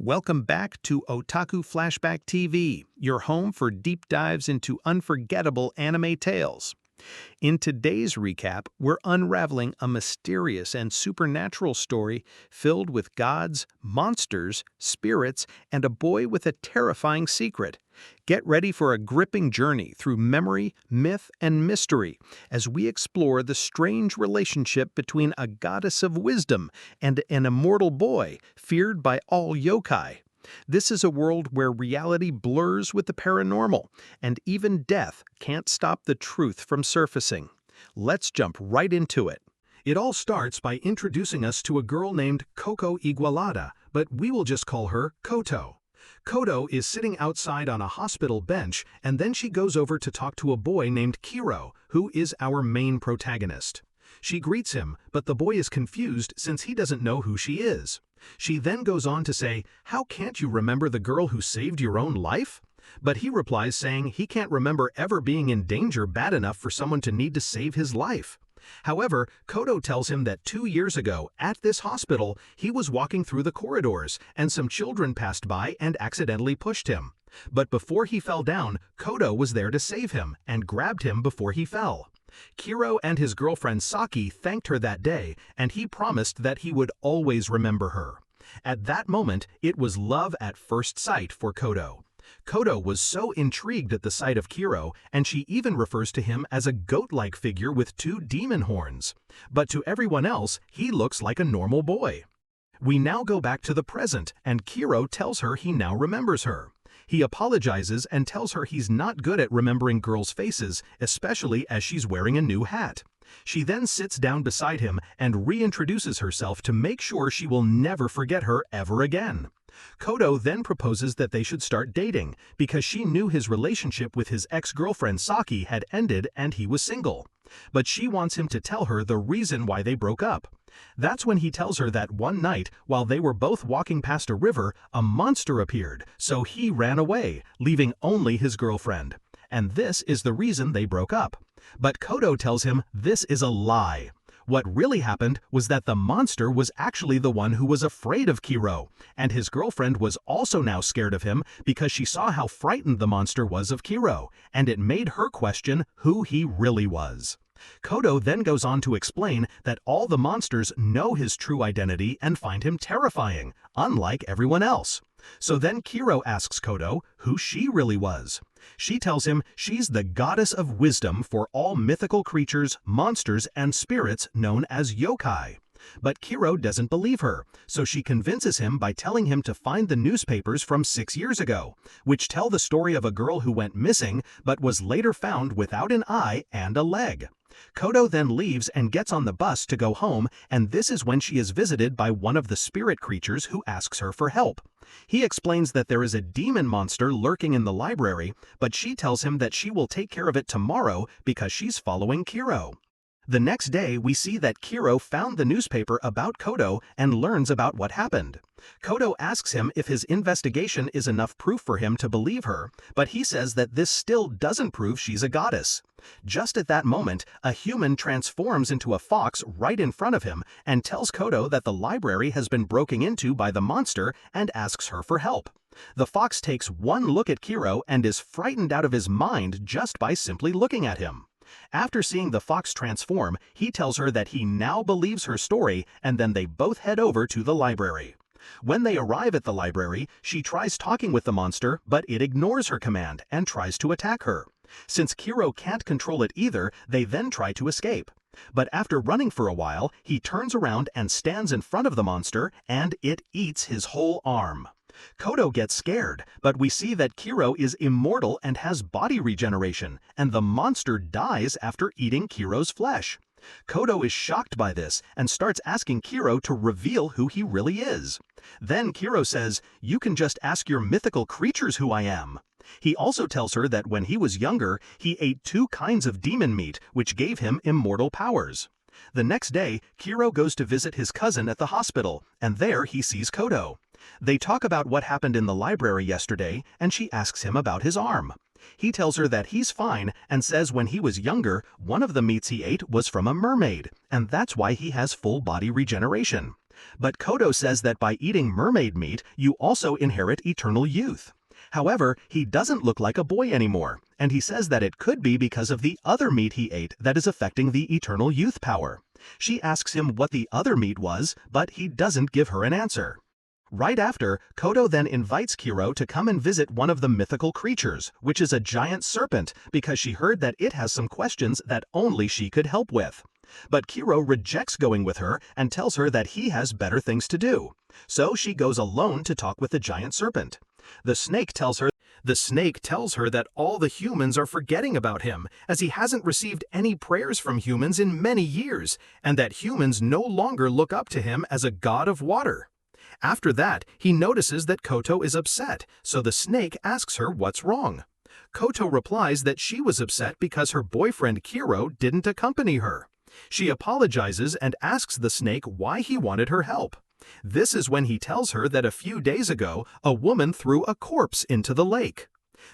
Welcome back to Otaku Flashback TV, your home for deep dives into unforgettable anime tales. In today's recap, we're unraveling a mysterious and supernatural story filled with gods, monsters, spirits, and a boy with a terrifying secret. Get ready for a gripping journey through memory, myth, and mystery as we explore the strange relationship between a goddess of wisdom and an immortal boy feared by all yokai. This is a world where reality blurs with the paranormal, and even death can't stop the truth from surfacing. Let's jump right into it. It all starts by introducing us to a girl named Kyokou Iwanaga, but we will just call her Koto. Koto is sitting outside on a hospital bench, and then she goes over to talk to a boy named Kiro, who is our main protagonist. She greets him, but the boy is confused since he doesn't know who she is. She then goes on to say, "How can't you remember the girl who saved your own life?" But he replies saying he can't remember ever being in danger bad enough for someone to need to save his life. However, Koto tells him that 2 years ago, at this hospital, he was walking through the corridors, and some children passed by and accidentally pushed him. But before he fell down, Koto was there to save him, and grabbed him before he fell. Kiro and his girlfriend Saki thanked her that day, and he promised that he would always remember her. At that moment, it was love at first sight for Koto. Koto was so intrigued at the sight of Kiro, and she even refers to him as a goat-like figure with 2 demon horns. But to everyone else, he looks like a normal boy. We now go back to the present, and Kiro tells her he now remembers her. He apologizes and tells her he's not good at remembering girls' faces, especially as she's wearing a new hat. She then sits down beside him and reintroduces herself to make sure she will never forget her ever again. Koto then proposes that they should start dating, because she knew his relationship with his ex-girlfriend Saki had ended and he was single. But she wants him to tell her the reason why they broke up. That's when he tells her that one night, while they were both walking past a river, a monster appeared, so he ran away, leaving only his girlfriend. And this is the reason they broke up. But Koto tells him this is a lie. What really happened was that the monster was actually the one who was afraid of Kiro, and his girlfriend was also now scared of him because she saw how frightened the monster was of Kiro, and it made her question who he really was. Koto then goes on to explain that all the monsters know his true identity and find him terrifying, unlike everyone else. So then Kiro asks Koto who she really was. She tells him she's the goddess of wisdom for all mythical creatures, monsters, and spirits known as yokai. But Kiro doesn't believe her, so she convinces him by telling him to find the newspapers from 6 years ago, which tell the story of a girl who went missing but was later found without an eye and a leg. Koto then leaves and gets on the bus to go home, and this is when she is visited by one of the spirit creatures who asks her for help. He explains that there is a demon monster lurking in the library, but she tells him that she will take care of it tomorrow because she's following Kiro. The next day, we see that Kiro found the newspaper about Koto and learns about what happened. Koto asks him if his investigation is enough proof for him to believe her, but he says that this still doesn't prove she's a goddess. Just at that moment, a human transforms into a fox right in front of him and tells Koto that the library has been broken into by the monster and asks her for help. The fox takes one look at Kiro and is frightened out of his mind just by simply looking at him. After seeing the fox transform, he tells her that he now believes her story, and then they both head over to the library. When they arrive at the library, she tries talking with the monster, but it ignores her command and tries to attack her. Since Kiro can't control it either, they then try to escape. But after running for a while, he turns around and stands in front of the monster, and it eats his whole arm. Koto gets scared, but we see that Kiro is immortal and has body regeneration, and the monster dies after eating Kiro's flesh. Koto is shocked by this and starts asking Kiro to reveal who he really is. Then Kiro says, "You can just ask your mythical creatures who I am." He also tells her that when he was younger, he ate 2 kinds of demon meat, which gave him immortal powers. The next day, Kiro goes to visit his cousin at the hospital, and there he sees Koto. They talk about what happened in the library yesterday, and she asks him about his arm. He tells her that he's fine and says when he was younger, one of the meats he ate was from a mermaid, and that's why he has full body regeneration. But Koto says that by eating mermaid meat, you also inherit eternal youth. However, he doesn't look like a boy anymore, and he says that it could be because of the other meat he ate that is affecting the eternal youth power. She asks him what the other meat was, but he doesn't give her an answer. Right after, Koto then invites Kuro to come and visit one of the mythical creatures, which is a giant serpent, because she heard that it has some questions that only she could help with. But Kuro rejects going with her and tells her that he has better things to do. So she goes alone to talk with the giant serpent. The snake tells her that all the humans are forgetting about him, as he hasn't received any prayers from humans in many years, and that humans no longer look up to him as a god of water. After that, he notices that Koto is upset, so the snake asks her what's wrong. Koto replies that she was upset because her boyfriend Kuro didn't accompany her. She apologizes and asks the snake why he wanted her help. This is when he tells her that a few days ago, a woman threw a corpse into the lake.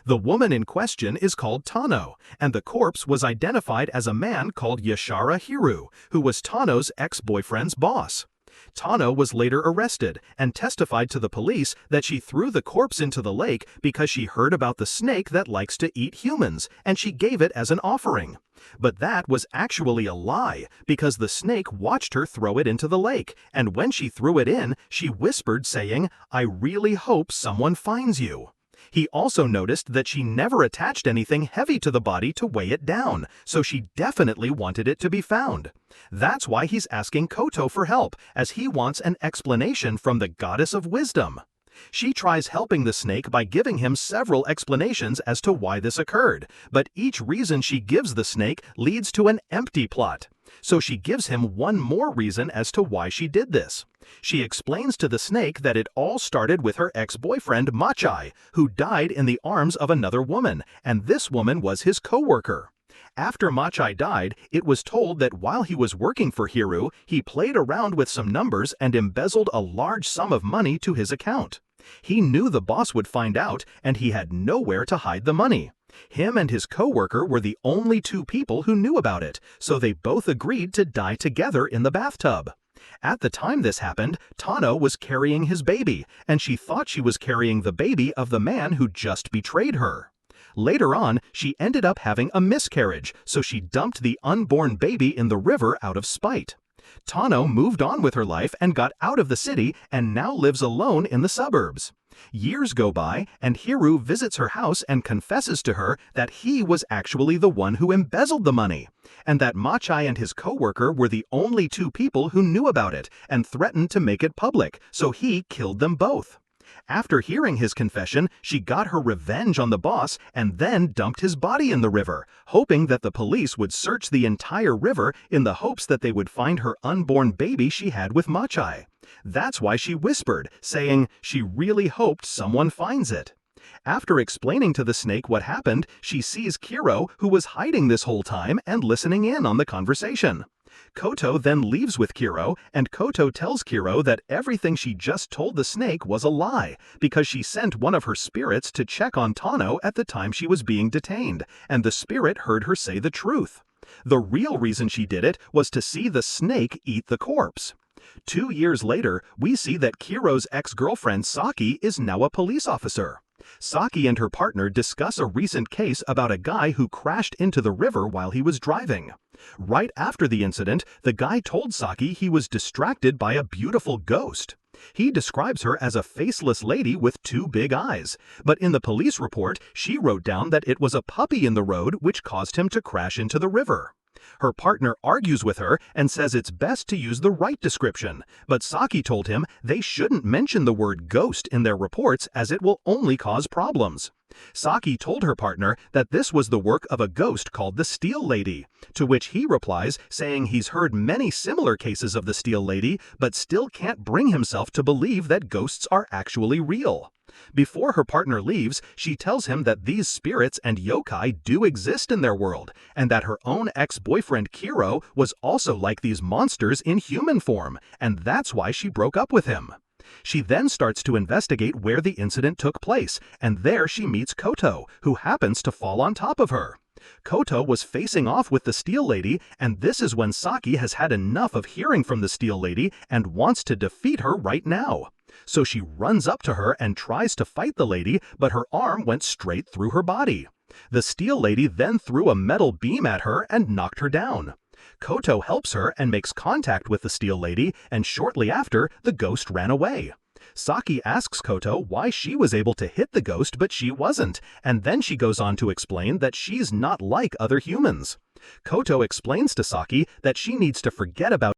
The woman in question is called Tano, and the corpse was identified as a man called Yashara Hiru, who was Tano's ex-boyfriend's boss. Tano was later arrested and testified to the police that she threw the corpse into the lake because she heard about the snake that likes to eat humans, and she gave it as an offering. But that was actually a lie, because the snake watched her throw it into the lake, and when she threw it in, she whispered saying, "I really hope someone finds you." He also noticed that she never attached anything heavy to the body to weigh it down, so she definitely wanted it to be found. That's why he's asking Koto for help, as he wants an explanation from the goddess of wisdom. She tries helping the snake by giving him several explanations as to why this occurred, but each reason she gives the snake leads to an empty plot. So she gives him one more reason as to why she did this. She explains to the snake that it all started with her ex-boyfriend Machai, who died in the arms of another woman, and this woman was his co-worker. After Machai died, it was told that while he was working for Hiru, he played around with some numbers and embezzled a large sum of money to his account. He knew the boss would find out, and he had nowhere to hide the money. Him and his co-worker were the only two people who knew about it, so they both agreed to die together in the bathtub. At the time this happened, Tano was carrying his baby, and she thought she was carrying the baby of the man who just betrayed her. Later on, she ended up having a miscarriage, so she dumped the unborn baby in the river out of spite. Tano moved on with her life and got out of the city and now lives alone in the suburbs. Years go by, and Hiru visits her house and confesses to her that he was actually the one who embezzled the money, and that Machai and his co-worker were the only two people who knew about it and threatened to make it public, so he killed them both. After hearing his confession, she got her revenge on the boss and then dumped his body in the river, hoping that the police would search the entire river in the hopes that they would find her unborn baby she had with Machai. That's why she whispered, saying she really hoped someone finds it. After explaining to the snake what happened, she sees Kuro, who was hiding this whole time and listening in on the conversation. Koto then leaves with Kuro, and Koto tells Kuro that everything she just told the snake was a lie, because she sent one of her spirits to check on Tano at the time she was being detained, and the spirit heard her say the truth. The real reason she did it was to see the snake eat the corpse. 2 years later, we see that Kuro's ex-girlfriend Saki is now a police officer. Saki and her partner discuss a recent case about a guy who crashed into the river while he was driving. Right after the incident, the guy told Saki he was distracted by a beautiful ghost. He describes her as a faceless lady with 2 big eyes, but in the police report, she wrote down that it was a puppy in the road which caused him to crash into the river. Her partner argues with her and says it's best to use the right description, but Saki told him they shouldn't mention the word ghost in their reports as it will only cause problems. Saki told her partner that this was the work of a ghost called the Steel Lady, to which he replies saying he's heard many similar cases of the Steel Lady, but still can't bring himself to believe that ghosts are actually real. Before her partner leaves, she tells him that these spirits and yokai do exist in their world, and that her own ex-boyfriend Kuro was also like these monsters in human form, and that's why she broke up with him. She then starts to investigate where the incident took place, and there she meets Koto, who happens to fall on top of her. Koto was facing off with the Steel Lady, and this is when Saki has had enough of hearing from the Steel Lady and wants to defeat her right now. So she runs up to her and tries to fight the lady, but her arm went straight through her body. The Steel Lady then threw a metal beam at her and knocked her down. Koto helps her and makes contact with the Steel Lady, and shortly after, the ghost ran away. Saki asks Koto why she was able to hit the ghost but she wasn't, and then she goes on to explain that she's not like other humans. Koto explains to Saki that she needs to forget about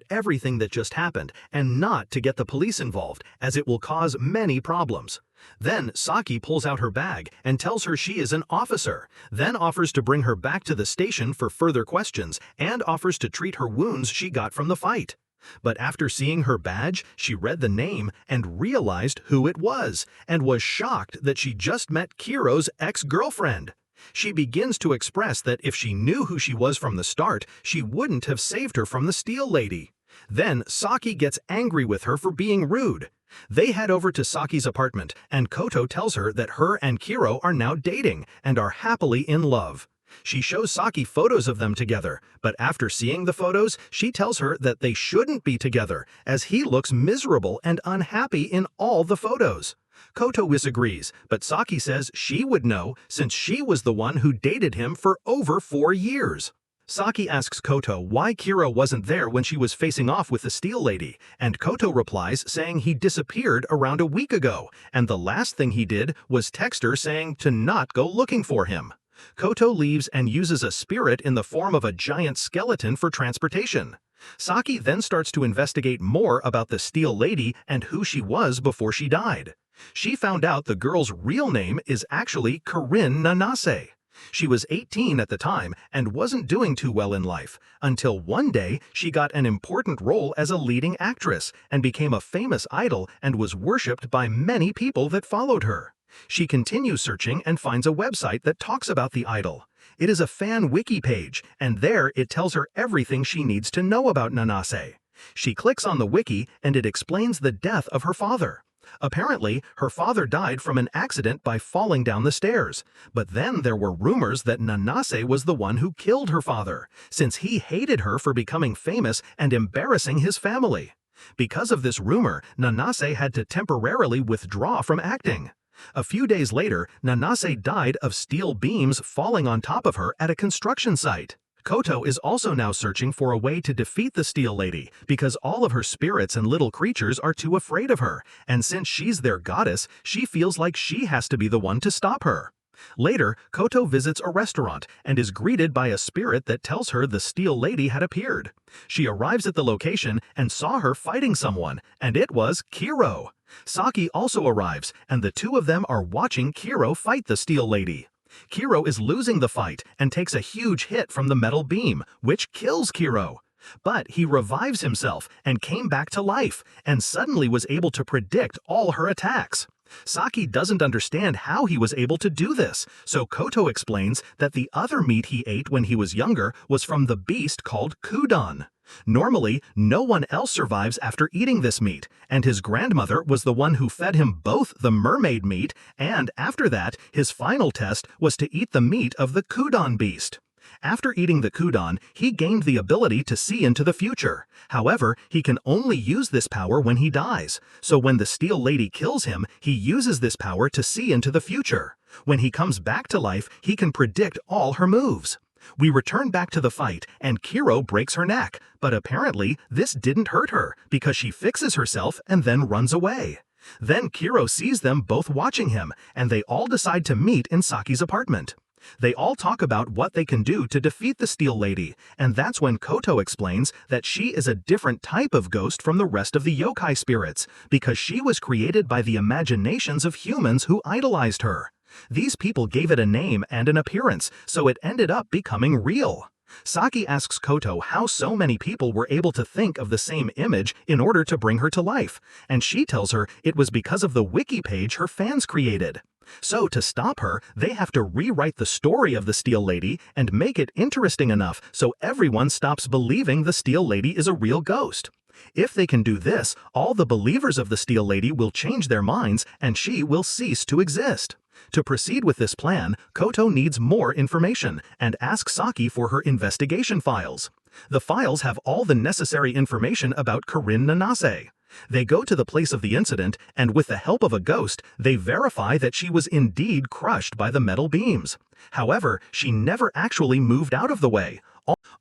everything that just happened and not to get the police involved, as it will cause many problems. Then Saki pulls out her bag and tells her she is an officer, then offers to bring her back to the station for further questions and offers to treat her wounds she got from the fight. But after seeing her badge, she read the name and realized who it was, and was shocked that she just met Kiro's ex-girlfriend. She begins to express that if she knew who she was from the start, she wouldn't have saved her from the Steel Lady. Then Saki gets angry with her for being rude. They head over to Saki's apartment, and Koto tells her that her and Kuro are now dating and are happily in love. She shows Saki photos of them together, but after seeing the photos, she tells her that they shouldn't be together, as he looks miserable and unhappy in all the photos. Koto disagrees, but Saki says she would know since she was the one who dated him for over 4 years. Saki asks Koto why Kuro wasn't there when she was facing off with the Steel Lady, and Koto replies saying he disappeared around a week ago, and the last thing he did was text her saying to not go looking for him. Koto leaves and uses a spirit in the form of a giant skeleton for transportation. Saki then starts to investigate more about the Steel Lady and who she was before she died. She found out the girl's real name is actually Corinne Nanase. She was 18 at the time and wasn't doing too well in life, until one day she got an important role as a leading actress and became a famous idol and was worshipped by many people that followed her. She continues searching and finds a website that talks about the idol. It is a fan wiki page, and there it tells her everything she needs to know about Nanase. She clicks on the wiki and it explains the death of her father. Apparently, her father died from an accident by falling down the stairs, but then there were rumors that Nanase was the one who killed her father, since he hated her for becoming famous and embarrassing his family. Because of this rumor, Nanase had to temporarily withdraw from acting. A few days later, Nanase died of steel beams falling on top of her at a construction site. Koto is also now searching for a way to defeat the Steel Lady because all of her spirits and little creatures are too afraid of her, and since she's their goddess, she feels like she has to be the one to stop her. Later, Koto visits a restaurant and is greeted by a spirit that tells her the Steel Lady had appeared. She arrives at the location and saw her fighting someone, and it was Kuro. Saki also arrives, and the two of them are watching Kuro fight the Steel Lady. Kuro is losing the fight and takes a huge hit from the metal beam, which kills Kuro. But he revives himself and came back to life, and suddenly was able to predict all her attacks. Saki doesn't understand how he was able to do this, so Koto explains that the other meat he ate when he was younger was from the beast called kudan. Normally, no one else survives after eating this meat, and his grandmother was the one who fed him both the mermaid meat, and after that, his final test was to eat the meat of the kudan beast. After eating the kudan, he gained the ability to see into the future. However, he can only use this power when he dies, so when the Steel Lady kills him, he uses this power to see into the future. When he comes back to life, he can predict all her moves. We return back to the fight, and Kuro breaks her neck, but apparently this didn't hurt her, because she fixes herself and then runs away. Then Kuro sees them both watching him, and they all decide to meet in Saki's apartment. They all talk about what they can do to defeat the Steel Lady, and that's when Koto explains that she is a different type of ghost from the rest of the yokai spirits, because she was created by the imaginations of humans who idolized her. These people gave it a name and an appearance, so it ended up becoming real. Saki asks Koto how so many people were able to think of the same image in order to bring her to life, and she tells her it was because of the wiki page her fans created. So to stop her, they have to rewrite the story of the Steel Lady and make it interesting enough so everyone stops believing the Steel Lady is a real ghost. If they can do this, all the believers of the Steel Lady will change their minds and she will cease to exist. To proceed with this plan, Koto needs more information and asks Saki for her investigation files. The files have all the necessary information about Corinne Nanase. They go to the place of the incident, and with the help of a ghost, they verify that she was indeed crushed by the metal beams. However, she never actually moved out of the way,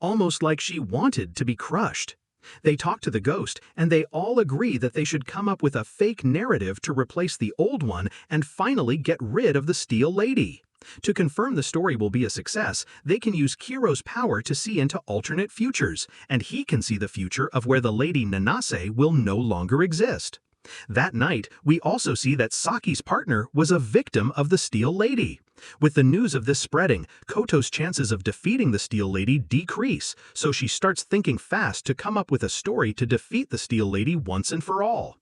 almost like she wanted to be crushed. They talk to the ghost, and they all agree that they should come up with a fake narrative to replace the old one and finally get rid of the Steel Lady. To confirm the story will be a success, they can use Kuro's power to see into alternate futures, and he can see the future of where the Lady Nanase will no longer exist. That night, we also see that Saki's partner was a victim of the Steel Lady. With the news of this spreading, Koto's chances of defeating the Steel Lady decrease, so she starts thinking fast to come up with a story to defeat the Steel Lady once and for all.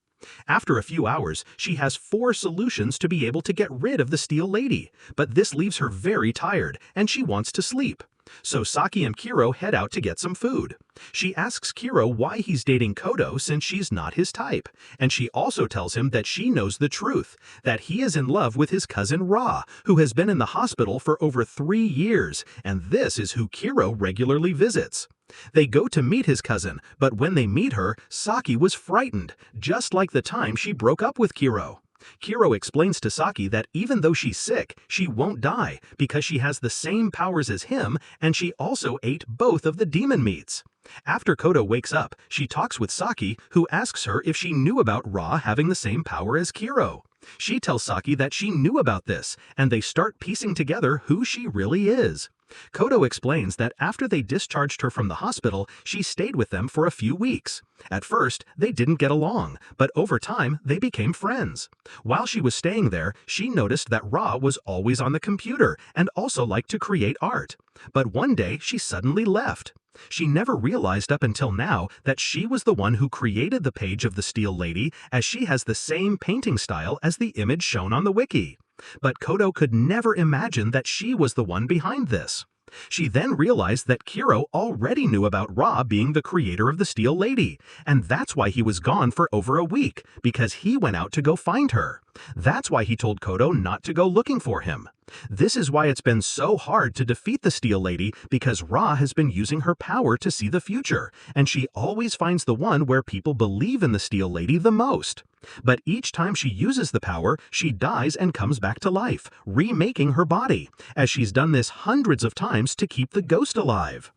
After a few hours, she has 4 solutions to be able to get rid of the Steel Lady, but this leaves her very tired, and she wants to sleep. So Saki and Kuro head out to get some food. She asks Kuro why he's dating Koto since she's not his type, and she also tells him that she knows the truth, that he is in love with his cousin Ra, who has been in the hospital for over 3 years, and this is who Kuro regularly visits. They go to meet his cousin, but when they meet her, Saki was frightened, just like the time she broke up with Kuro. Kuro explains to Saki that even though she's sick, she won't die because she has the same powers as him and she also ate both of the demon meats. After Koto wakes up, she talks with Saki, who asks her if she knew about Ra having the same power as Kuro. She tells Saki that she knew about this, and they start piecing together who she really is. Koto explains that after they discharged her from the hospital, she stayed with them for a few weeks. At first, they didn't get along, but over time, they became friends. While she was staying there, she noticed that Ra was always on the computer and also liked to create art. But one day, she suddenly left. She never realized up until now that she was the one who created the page of the Steel Lady, as she has the same painting style as the image shown on the wiki. But Koto could never imagine that she was the one behind this. She then realized that Kuro already knew about Ra being the creator of the Steel Lady, and that's why he was gone for over a week, because he went out to go find her. That's why he told Koto not to go looking for him. This is why it's been so hard to defeat the Steel Lady, because Ra has been using her power to see the future, and she always finds the one where people believe in the Steel Lady the most. But each time she uses the power, she dies and comes back to life, remaking her body, as she's done this hundreds of times to keep the ghost alive.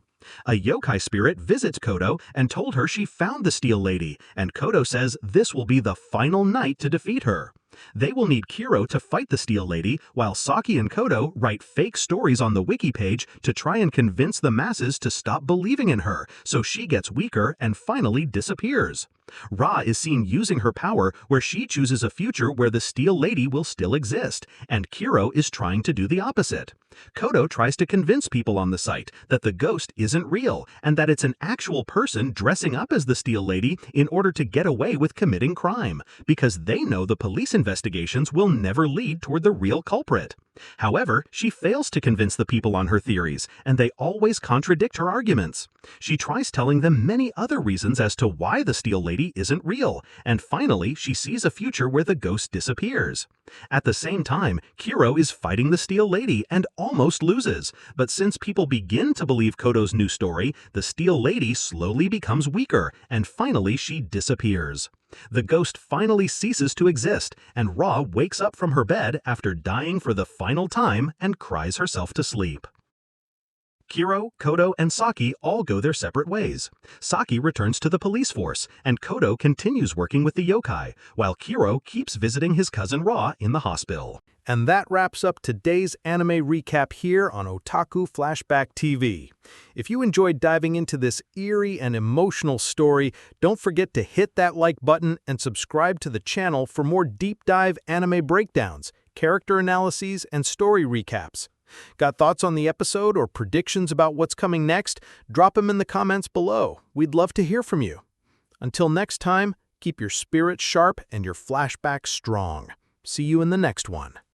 A yokai spirit visits Koto and told her she found the Steel Lady, and Koto says this will be the final night to defeat her. They will need Kuro to fight the Steel Lady, while Saki and Koto write fake stories on the wiki page to try and convince the masses to stop believing in her, so she gets weaker and finally disappears. Ra is seen using her power where she chooses a future where the Steel Lady will still exist, and Kuro is trying to do the opposite. Koto tries to convince people on the site that the ghost isn't real and that it's an actual person dressing up as the Steel Lady in order to get away with committing crime, because they know the police investigations will never lead toward the real culprit. However, she fails to convince the people on her theories, and they always contradict her arguments. She tries telling them many other reasons as to why the Steel Lady isn't real, and finally she sees a future where the ghost disappears. At the same time, Kuro is fighting the Steel Lady and almost loses, but since people begin to believe Koto's new story, the Steel Lady slowly becomes weaker, and finally she disappears. The ghost finally ceases to exist, and Ra wakes up from her bed after dying for the final time and cries herself to sleep. Kuro, Koto, and Saki all go their separate ways. Saki returns to the police force, and Koto continues working with the yokai, while Kuro keeps visiting his cousin Ra in the hospital. And that wraps up today's anime recap here on Otaku Flashback TV. If you enjoyed diving into this eerie and emotional story, don't forget to hit that like button and subscribe to the channel for more deep dive anime breakdowns, character analyses, and story recaps. Got thoughts on the episode or predictions about what's coming next? Drop them in the comments below. We'd love to hear from you. Until next time, keep your spirits sharp and your flashbacks strong. See you in the next one.